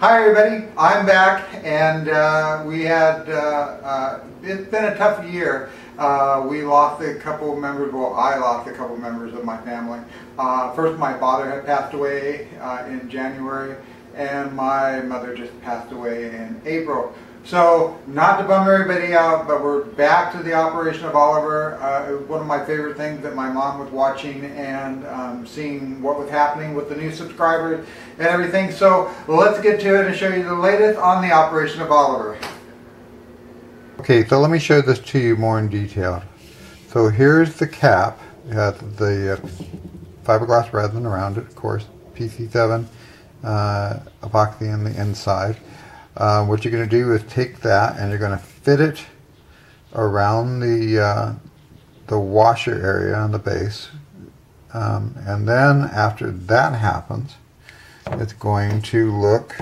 Hi everybody, I'm back, and it's been a tough year. We lost a couple of members, well, I lost a couple of members of my family. First, my father had passed away in January, and my mother just passed away in April. So, not to bum everybody out, but we're back to the operation of Oliver. It was one of my favorite things that my mom was watching and seeing what was happening with the new subscribers and everything. So, let's get to it and show you the latest on the operation of Oliver. Okay, so let me show this to you more in detail. So here's the cap. It has the fiberglass resin around it, of course, PC7 epoxy on the inside. What you're going to do is take that and you're going to fit it around the washer area on the base, and then after that happens, it's going to look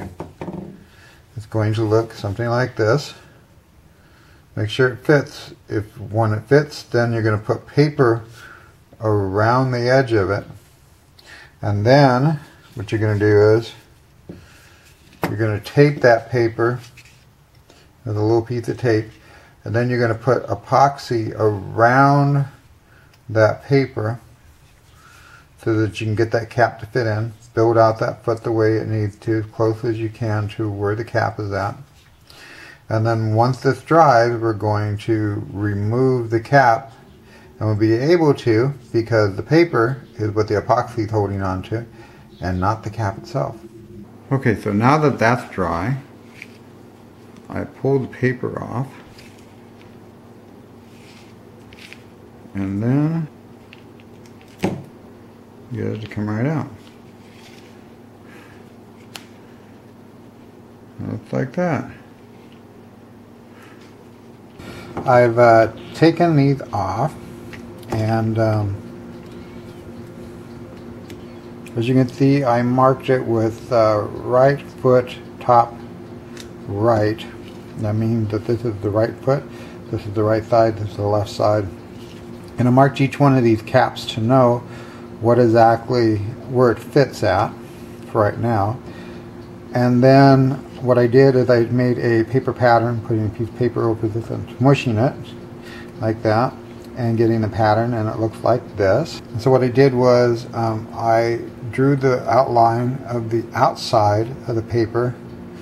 something like this. Make sure it fits. When it fits, then you're going to put paper around the edge of it, and then what you're going to do is you're going to tape that paper with a little piece of tape, and then you're going to put epoxy around that paper so that you can get that cap to fit in. Build out that foot the way it needs to, as close as you can to where the cap is at. And then once this dries, we're going to remove the cap, and we'll be able to, because the paper is what the epoxy is holding on to and not the cap itself. Okay, so now that that's dry, I pull the paper off, and then get it to come right out. Looks like that. I've taken these off, and as you can see, I marked it with right foot top right. That means that this is the right foot, this is the right side, this is the left side. And I marked each one of these caps to know what exactly where it fits at for right now. And then what I did is I made a paper pattern, putting a piece of paper over this and smushing it like that, and getting the pattern, and it looks like this. And so what I did was I drew the outline of the outside of the paper,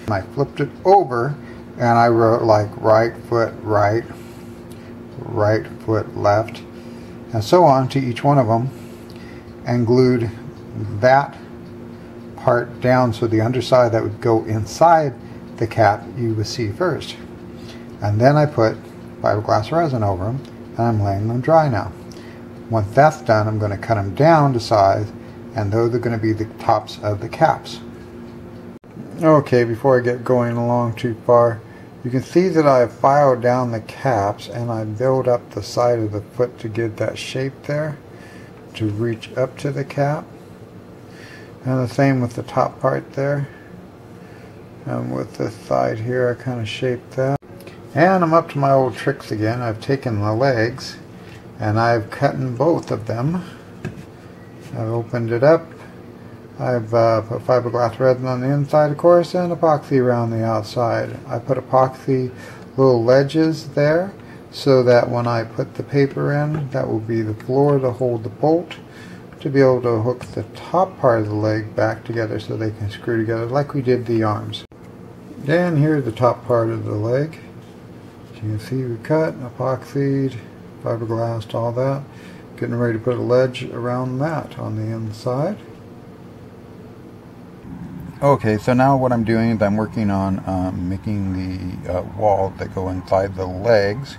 and I flipped it over, and I wrote like right foot right, right foot left, and so on to each one of them, and glued that part down so the underside that would go inside the cap you would see first. And then I put fiberglass resin over them, and I'm laying them dry now. Once that's done, I'm going to cut them down to size, and those are going to be the tops of the caps. Okay, before I get going along too far, you can see that I've filed down the caps, and I build up the side of the foot to give that shape there to reach up to the cap. And the same with the top part there. And with this side here, I kind of shaped that. And I'm up to my old tricks again. I've taken the legs and I've cut in both of them. I've opened it up. I've put fiberglass resin on the inside, of course, and epoxy around the outside. I put epoxy little ledges there so that when I put the paper in, that will be the floor to hold the bolt, to be able to hook the top part of the leg back together so they can screw together like we did the arms. Then here's the top part of the leg. As you can see, we cut, epoxied, fiberglassed, all that. Getting ready to put a ledge around that on the inside. Okay, so now what I'm doing is I'm working on making the walls that go inside the legs,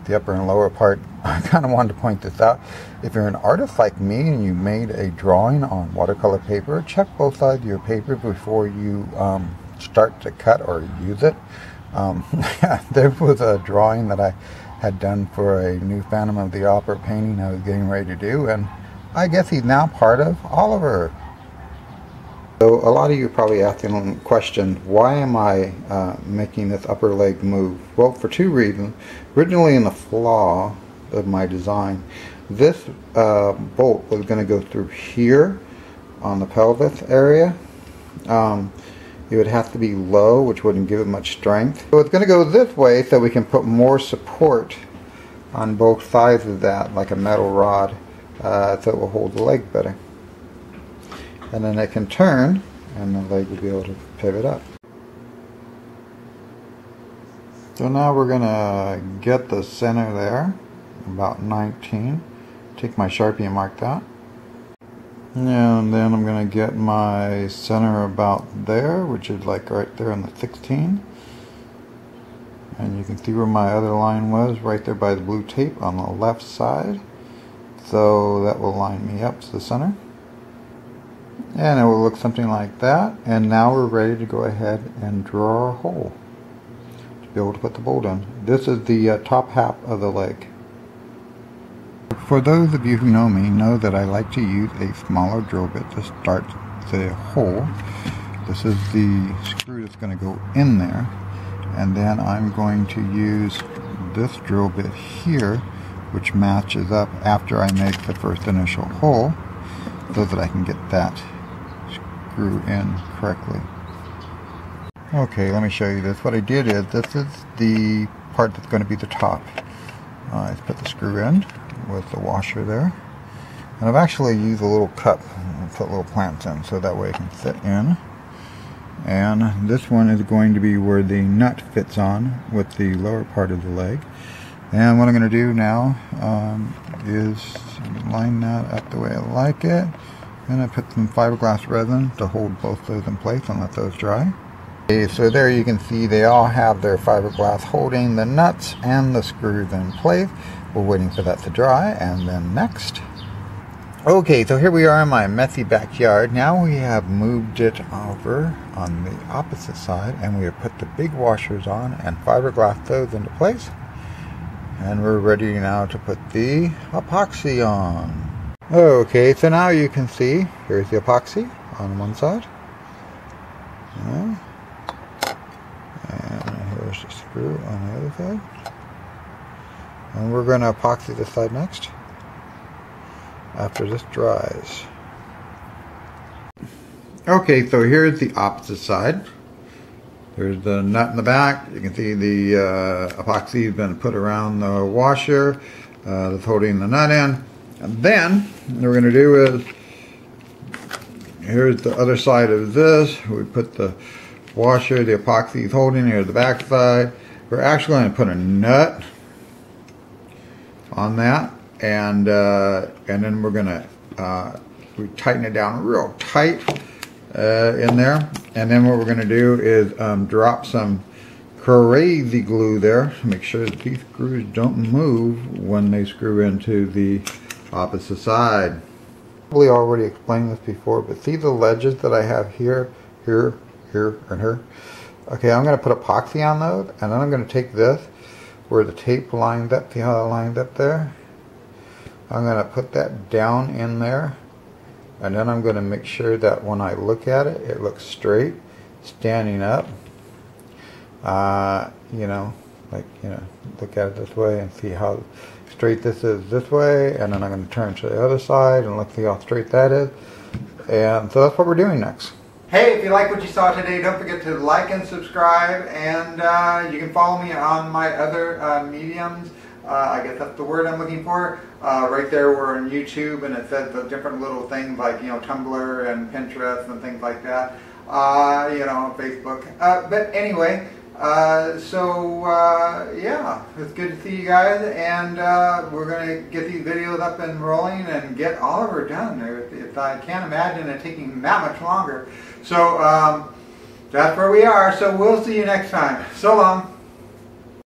the upper and lower part. I kind of wanted to point this out. If you're an artist like me and you made a drawing on watercolor paper, check both sides of your paper before you start to cut or use it. There was a drawing that I had done for a new Phantom of the Opera painting I was getting ready to do, and I guess he's now part of Oliver. So a lot of you are probably asking the question, why am I making this upper leg move? Well, for two reasons. Originally, in the flaw of my design, this bolt was going to go through here on the pelvis area, it would have to be low, which wouldn't give it much strength. So it's going to go this way so we can put more support on both sides of that, like a metal rod, so it will hold the leg better. And then it can turn, and the leg will be able to pivot up. So now we're going to get the center there, about 19. Take my Sharpie and mark that. And then I'm going to get my center about there, which is like right there on the 16. And you can see where my other line was, right there by the blue tape on the left side. So that will line me up to the center. And it will look something like that. And now we're ready to go ahead and draw our hole to be able to put the bolt in. This is the top half of the leg. For those of you who know me, know that I like to use a smaller drill bit to start the hole. This is the screw that's going to go in there, and then I'm going to use this drill bit here, which matches up after I make the first initial hole, so that I can get that screw in correctly. Okay, let me show you this. What I did is, this is the part that's going to be the top. I put the screw in with the washer there, and I've actually used a little cup and put little plants in so that way it can fit in. And this one is going to be where the nut fits on with the lower part of the leg. And what I'm going to do now is line that up the way I like it, and I put some fiberglass resin to hold both those in place and let those dry. Okay, so there you can see they all have their fiberglass holding the nuts and the screws in place. We're waiting for that to dry, and then next. Okay, so here we are in my messy backyard. Now we have moved it over on the opposite side, and we have put the big washers on and fiberglass those into place. And we're ready now to put the epoxy on. Okay, so now you can see, here's the epoxy on one side. Yeah. And here's the screw on the other side. And we're going to epoxy this side next after this dries. Okay, so here's the opposite side. There's the nut in the back. You can see the epoxy has been put around the washer that's holding the nut in. And then what we're going to do is, here's the other side of this. We put the washer, the epoxy is holding. Here's the back side. We're actually going to put a nut on that, and then we're gonna we tighten it down real tight in there, and then what we're gonna do is drop some crazy glue there to make sure that these screws don't move when they screw into the opposite side. Probably already explained this before, but see the ledges that I have here, here, here, and here. Okay, I'm gonna put epoxy on those, and then I'm gonna take this where the tape lined up, see how it lined up there? I'm going to put that down in there, and then I'm going to make sure that when I look at it, it looks straight, standing up. You know, like, you know, look at it this way and see how straight this is this way, and then I'm going to turn to the other side and look, see how straight that is. And so that's what we're doing next. Hey, if you like what you saw today, don't forget to like and subscribe, and you can follow me on my other mediums. I guess that's the word I'm looking for. Right there, we're on YouTube, and it says the different little things like, you know, Tumblr and Pinterest and things like that. You know, Facebook. But anyway, yeah, it's good to see you guys, and we're going to get these videos up and rolling and get Oliver done. I can't imagine it taking that much longer. So that's where we are. So we'll see you next time. So long.